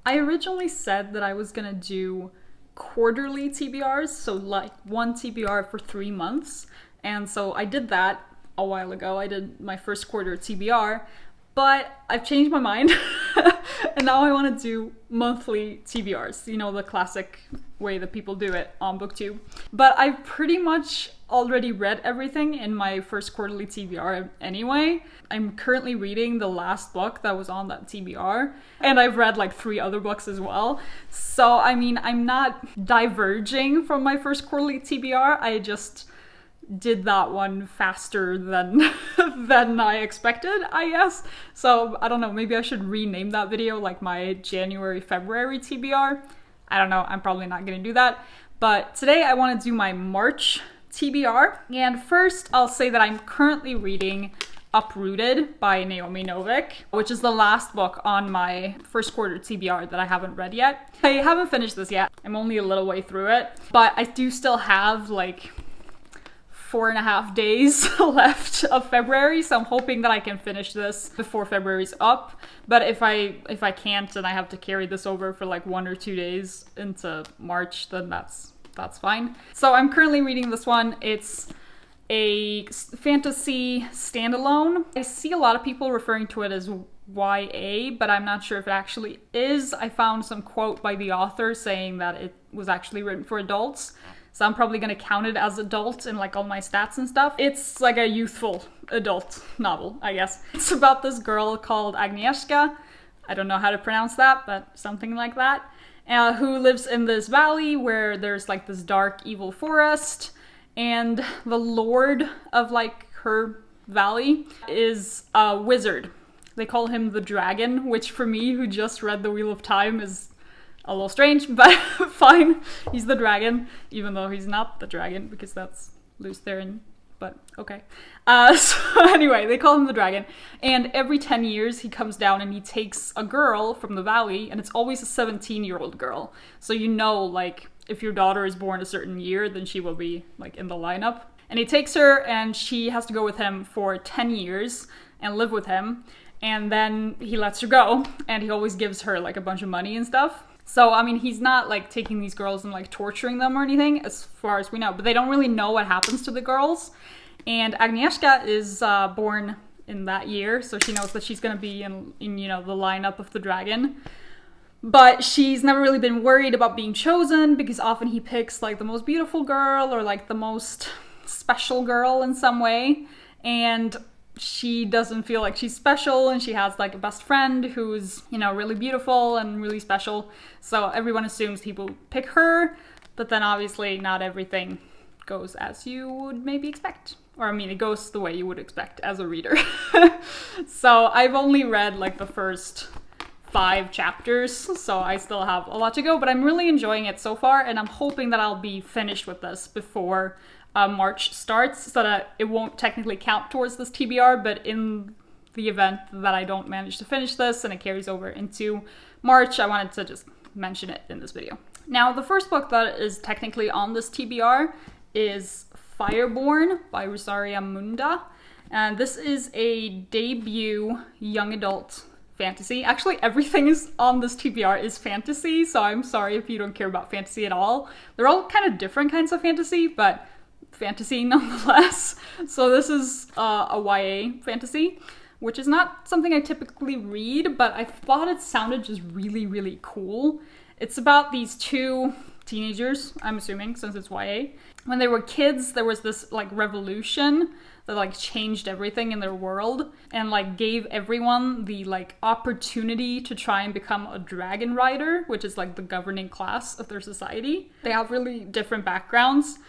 I originally said that I was gonna do quarterly TBRs, so like one TBR for 3 months. And so I did that a while ago. I did my first quarter TBR, but I've changed my mind. And now I want to do monthly TBRs, you know, the classic way that people do it on BookTube. But I've pretty much already read everything in my first quarterly TBR anyway. I'm currently reading the last book that was on that TBR, and I've read like 3 other books as well. So, I mean, I'm not diverging from my first quarterly TBR. I just did that one faster than than I expected, I guess. So I don't know, maybe I should rename that video like my January-February TBR. I don't know, I'm probably not gonna do that. But today I want to do my March TBR. And first I'll say that I'm currently reading Uprooted by Naomi Novik, which is the last book on my first quarter TBR that I haven't read yet. I haven't finished this yet. I'm only a little way through it, but I do still have like 4.5 days left of February, so I'm hoping that I can finish this before February's up. But if I can't and I have to carry this over for like 1 or 2 days into March, then that's fine. So I'm currently reading this one. It's a fantasy standalone. I see a lot of people referring to it as YA, but I'm not sure if it actually is. I found some quote by the author saying that it was actually written for adults. So I'm probably gonna count it as adult in like all my stats and stuff. It's like a youthful adult novel, I guess. It's about this girl called Agnieszka. I don't know how to pronounce that, but something like that. Who lives in this valley where there's like this dark, evil forest. And the lord of like her valley is a wizard. They call him the dragon, which for me, who just read The Wheel of Time, is a little strange, but fine. He's the dragon, even though he's not the dragon, because that's loose there, but okay. So anyway, they call him the dragon, and every 10 years he comes down and he takes a girl from the valley, and it's always a 17-year-old girl. So you know, like, if your daughter is born a certain year, then she will be, like, in the lineup. And he takes her, and she has to go with him for 10 years and live with him, and then he lets her go, and he always gives her, like, a bunch of money and stuff. So, I mean, he's not, like, taking these girls and, like, torturing them or anything, as far as we know. But they don't really know what happens to the girls. And Agnieszka is born in that year, so she knows that she's going to be in, you know, the lineup of the dragon. But she's never really been worried about being chosen, because often he picks, like, the most beautiful girl or, like, the most special girl in some way. And she doesn't feel like she's special, and she has like a best friend who's, you know, really beautiful and really special. So everyone assumes he will pick her, but then obviously not everything goes as you would maybe expect. Or I mean, it goes the way you would expect as a reader. So I've only read like the first 5 chapters, so I still have a lot to go, but I'm really enjoying it so far, and I'm hoping that I'll be finished with this before March starts, so that it won't technically count towards this TBR, but in the event that I don't manage to finish this and it carries over into March, I wanted to just mention it in this video. Now, the first book that is technically on this TBR is Fireborne by Rosaria Munda, and this is a debut young adult fantasy. Actually, everything is on this TBR is fantasy, so I'm sorry if you don't care about fantasy at all. They're all kind of different kinds of fantasy, but fantasy nonetheless. So this is a YA fantasy, which is not something I typically read, but I thought it sounded just really, really cool. It's about these 2 teenagers, I'm assuming, since it's YA. When they were kids, there was this like revolution that like changed everything in their world and like gave everyone the like opportunity to try and become a dragon rider, which is like the governing class of their society. They have really different backgrounds.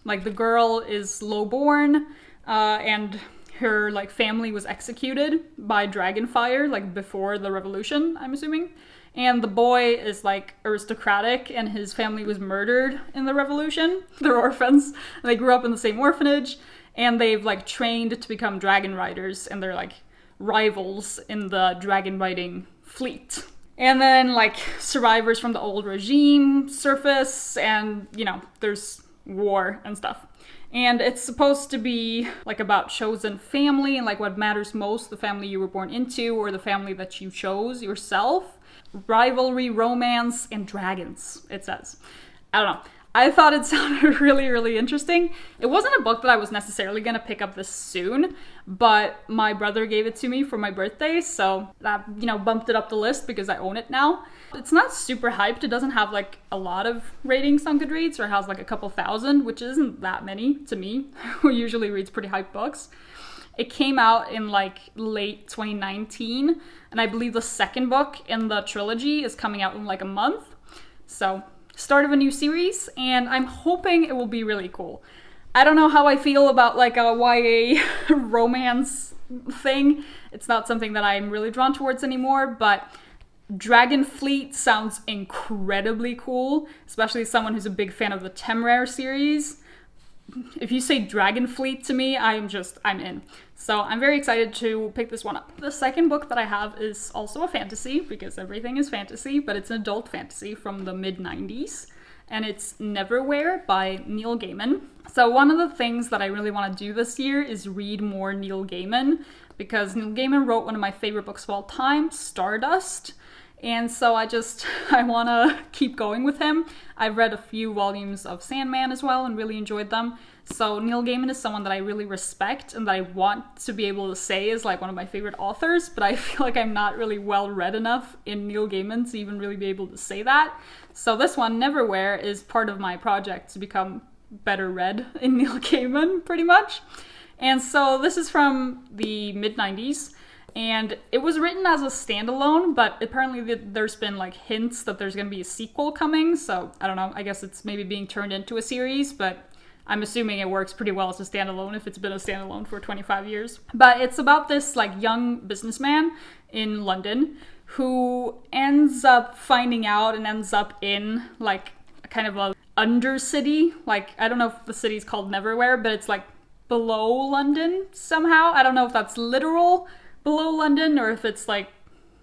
Like the girl is low-born, and her like family was executed by dragon fire, like before the revolution, I'm assuming. And the boy is like aristocratic, and his family was murdered in the revolution. They're orphans. They grew up in the same orphanage, and they've like trained to become dragon riders, and they're like rivals in the dragon riding fleet. And then like survivors from the old regime surface, and you know, there's war and stuff. And it's supposed to be like about chosen family and like what matters most, the family you were born into or the family that you chose yourself. rivalry, romance, and dragons, it says. I don't know. I thought it sounded really, really interesting. It wasn't a book that I was necessarily going to pick up this soon, but my brother gave it to me for my birthday, so that, bumped it up the list because I own it now. It's not super hyped. It doesn't have like a lot of ratings on Goodreads, or it has like a couple thousand, which isn't that many to me, who usually reads pretty hyped books. It came out in like late 2019, and I believe the second book in the trilogy is coming out in like a month. So, start of a new series, and I'm hoping it will be really cool. I don't know how I feel about like a YA romance thing. It's not something that I'm really drawn towards anymore, but Dragonfleet sounds incredibly cool, especially as someone who's a big fan of the Temrare series. If you say Dragonfleet to me, I'm in. So I'm very excited to pick this one up. The second book that I have is also a fantasy, because everything is fantasy, but it's an adult fantasy from the mid-90s. And it's Neverwhere by Neil Gaiman. So one of the things that I really want to do this year is read more Neil Gaiman, because Neil Gaiman wrote one of my favorite books of all time, Stardust. And so I want to keep going with him. I've read a few volumes of Sandman as well and really enjoyed them. So Neil Gaiman is someone that I really respect and that I want to be able to say is like one of my favorite authors, but I feel like I'm not really well read enough in Neil Gaiman to even really be able to say that. So this one, Neverwhere, is part of my project to become better read in Neil Gaiman, pretty much. And so this is from the mid-90s. And it was written as a standalone, but apparently there's been like hints that there's going to be a sequel coming. So I don't know, I guess it's maybe being turned into a series, but I'm assuming it works pretty well as a standalone if it's been a standalone for 25 years. But it's about this like young businessman in London who ends up finding out and ends up in like kind of a undercity. Like, I don't know if the city's called Neverwhere, but it's like below London somehow. I don't know if that's literal below London or if it's like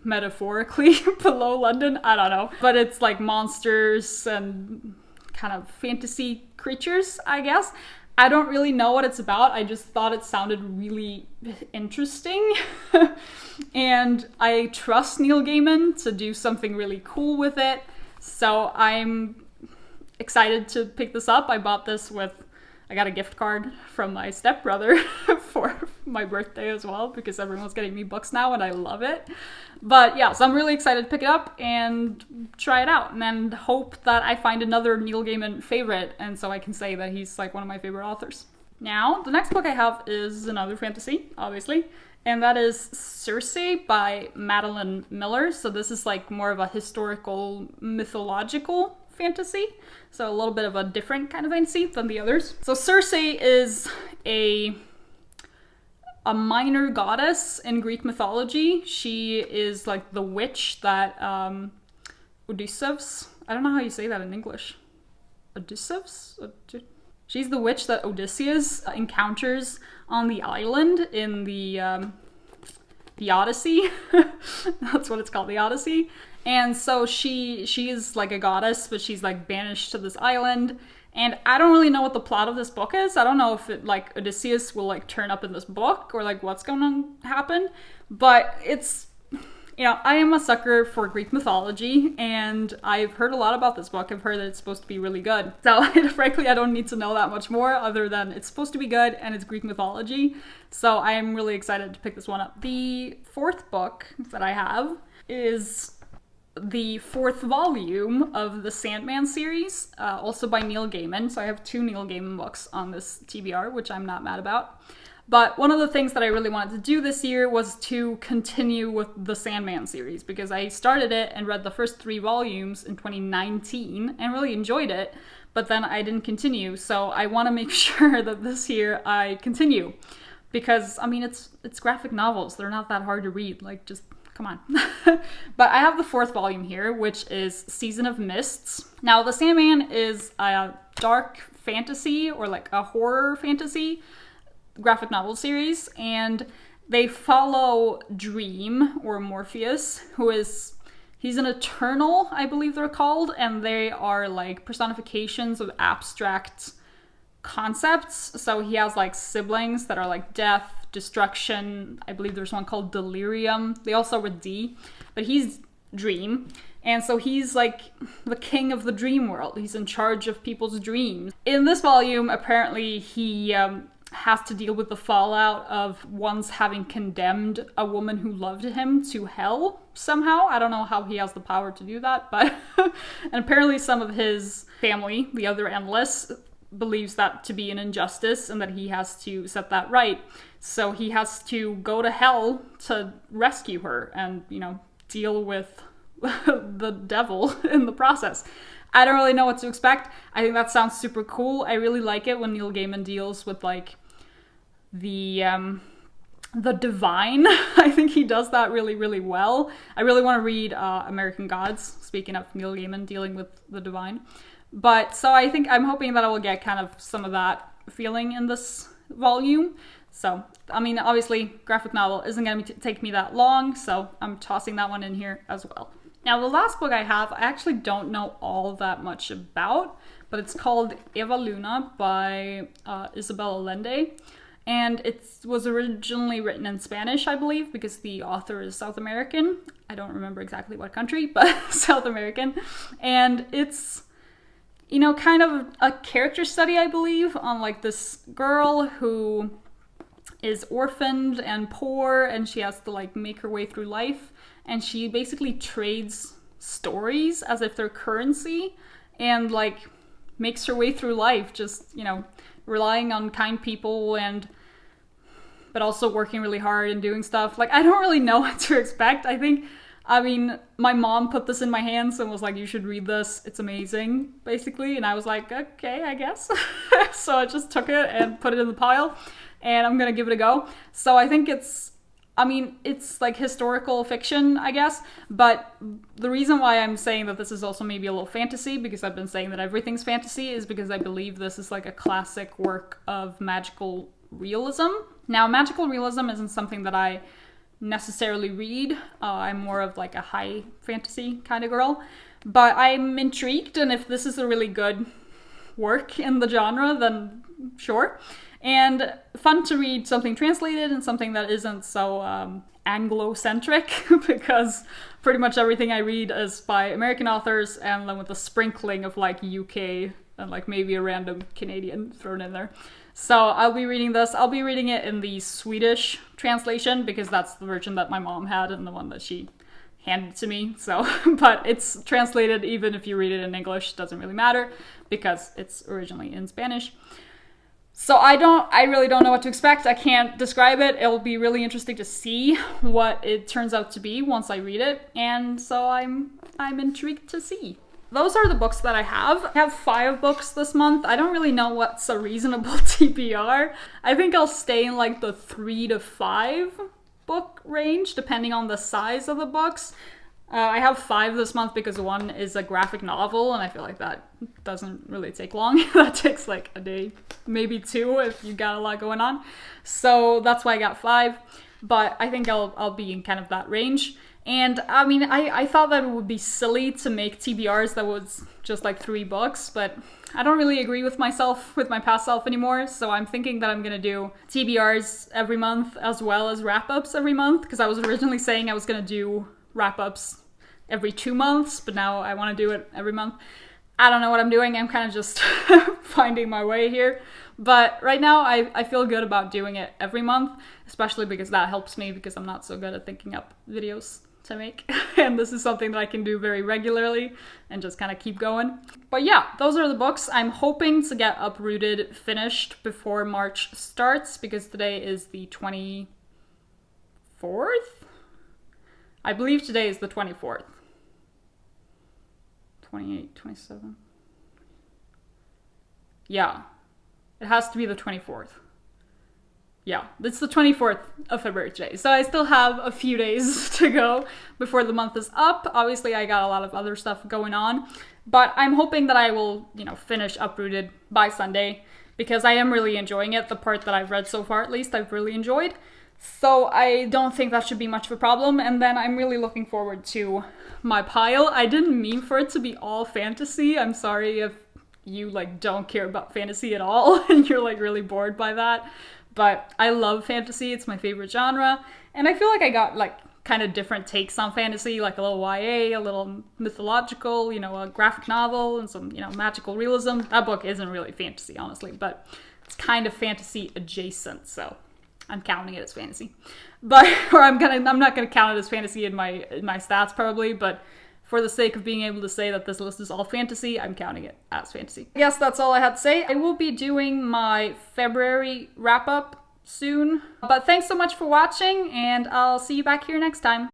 metaphorically below London. I don't know. But it's like monsters and kind of fantasy creatures, I guess. I don't really know what it's about. I just thought it sounded really interesting. And I trust Neil Gaiman to do something really cool with it. So I'm excited to pick this up. I got a gift card from my stepbrother for my birthday as well, because everyone's getting me books now and I love it. But yeah, so I'm really excited to pick it up and try it out, and then hope that I find another Neil Gaiman favorite, and so I can say that he's like one of my favorite authors. Now, the next book I have is another fantasy, obviously, and that is Circe by Madeline Miller. So this is like more of a historical, mythological fantasy. So a little bit of a different kind of fantasy than the others. So Circe is a minor goddess in Greek mythology. She is like the witch that Odysseus, I don't know how you say that in English. Odysseus? She's the witch that Odysseus encounters on the island in the Odyssey. That's what it's called, the Odyssey. And so she is like a goddess, but she's like banished to this island. And I don't really know what the plot of this book is. I don't know if it like Odysseus will like turn up in this book or like what's going to happen. But it's, I am a sucker for Greek mythology, and I've heard a lot about this book. I've heard that it's supposed to be really good. So frankly, I don't need to know that much more other than it's supposed to be good and it's Greek mythology. So I am really excited to pick this one up. The fourth book that I have is the fourth volume of the Sandman series, also by Neil Gaiman. So I have 2 Neil Gaiman books on this TBR, which I'm not mad about. But one of the things that I really wanted to do this year was to continue with the Sandman series, because I started it and read the first 3 volumes in 2019 and really enjoyed it, but then I didn't continue. So I want to make sure that this year I continue, because I mean, it's graphic novels. They're not that hard to read. Like, just come on. But I have the 4th volume here, which is Season of Mists. Now, the Sandman is a dark fantasy, or like a horror fantasy graphic novel series, and they follow Dream, or Morpheus, he's an Eternal, I believe they're called, and they are like personifications of abstract concepts. So he has like siblings that are like death, destruction. I believe there's one called Delirium. They all start with D, but he's dream. And so he's like the king of the dream world. He's in charge of people's dreams. In this volume, apparently he has to deal with the fallout of once having condemned a woman who loved him to hell somehow. I don't know how he has the power to do that, but and apparently some of his family, the other endless, believes that to be an injustice and that he has to set that right. So he has to go to hell to rescue her and, you know, deal with the devil in the process. I don't really know what to expect. I think that sounds super cool. I really like it when Neil Gaiman deals with like the divine. I think he does that really, really well. I really want to read American Gods, speaking of Neil Gaiman dealing with the divine. But so I'm hoping that I will get kind of some of that feeling in this volume. So, I mean, obviously, graphic novel isn't going to take me that long, so I'm tossing that one in here as well. Now, the last book I have, I actually don't know all that much about, but it's called Eva Luna by Isabel Allende. And it was originally written in Spanish, I believe, because the author is South American. I don't remember exactly what country, but South American. And it's, you know, kind of a character study, I believe, on like this girl who is orphaned and poor, and she has to like make her way through life. And she basically trades stories as if they're currency and like makes her way through life, just, you know, relying on kind people but also working really hard and doing stuff. Like, I don't really know what to expect. I mean, my mom put this in my hands and was like, you should read this. It's amazing, basically. And I was like, okay, I guess. So I just took it and put it in the pile and I'm gonna give it a go. So I think it's like historical fiction, I guess, but the reason why I'm saying that this is also maybe a little fantasy, because I've been saying that everything's fantasy, is because I believe this is like a classic work of magical realism. Now, magical realism isn't something that I necessarily read. I'm more of like a high fantasy kind of girl, but I'm intrigued, and if this is a really good work in the genre, then sure. And fun to read something translated and something that isn't so Anglo-centric, because pretty much everything I read is by American authors, and then with a sprinkling of like UK and like maybe a random Canadian thrown in there. So I'll be reading this. I'll be reading it in the Swedish translation, because that's the version that my mom had and the one that she handed to me. So, but it's translated even if you read it in English, doesn't really matter, because it's originally in Spanish. So I really don't know what to expect. I can't describe it. It'll be really interesting to see what it turns out to be once I read it. And so I'm intrigued to see. Those are the books that I have. I have 5 books this month. I don't really know what's a reasonable TBR. I think I'll stay in like the 3 to 5 book range, depending on the size of the books. I have 5 this month because one is a graphic novel, and I feel like that doesn't really take long. That takes like a day, maybe 2 if you got a lot going on. So that's why I got 5, but I think I'll be in kind of that range. And I mean, I thought that it would be silly to make TBRs that was just like 3 books, but I don't really agree with myself, with my past self anymore. So I'm thinking that I'm gonna do TBRs every month as well as wrap-ups every month, because I was originally saying I was gonna do wrap-ups every 2 months, but now I want to do it every month. I don't know what I'm doing. I'm kind of just finding my way here. But right now I feel good about doing it every month, especially because that helps me, because I'm not so good at thinking up videos to make. And this is something that I can do very regularly and just kind of keep going. But yeah, those are the books. I'm hoping to get Uprooted finished before March starts, because today is the 24th? I believe today is the 24th. 28, 27. Yeah, it has to be the 24th. Yeah, it's the 24th of February today. So I still have a few days to go before the month is up. Obviously, I got a lot of other stuff going on, but I'm hoping that I will, you know, finish Uprooted by Sunday, because I am really enjoying it. The part that I've read so far, at least, I've really enjoyed. So I don't think that should be much of a problem. And then I'm really looking forward to my pile. I didn't mean for it to be all fantasy. I'm sorry if you like don't care about fantasy at all and you're like really bored by that. But I love fantasy. It's my favorite genre. And I feel like I got like kind of different takes on fantasy, like a little YA, a little mythological, you know, a graphic novel, and some, you know, magical realism. That book isn't really fantasy, honestly, but it's kind of fantasy adjacent, so I'm counting it as fantasy. But, or I'm not gonna count it as fantasy in my stats probably, but for the sake of being able to say that this list is all fantasy, I'm counting it as fantasy. I guess that's all I had to say. I will be doing my February wrap-up soon. But thanks so much for watching, and I'll see you back here next time.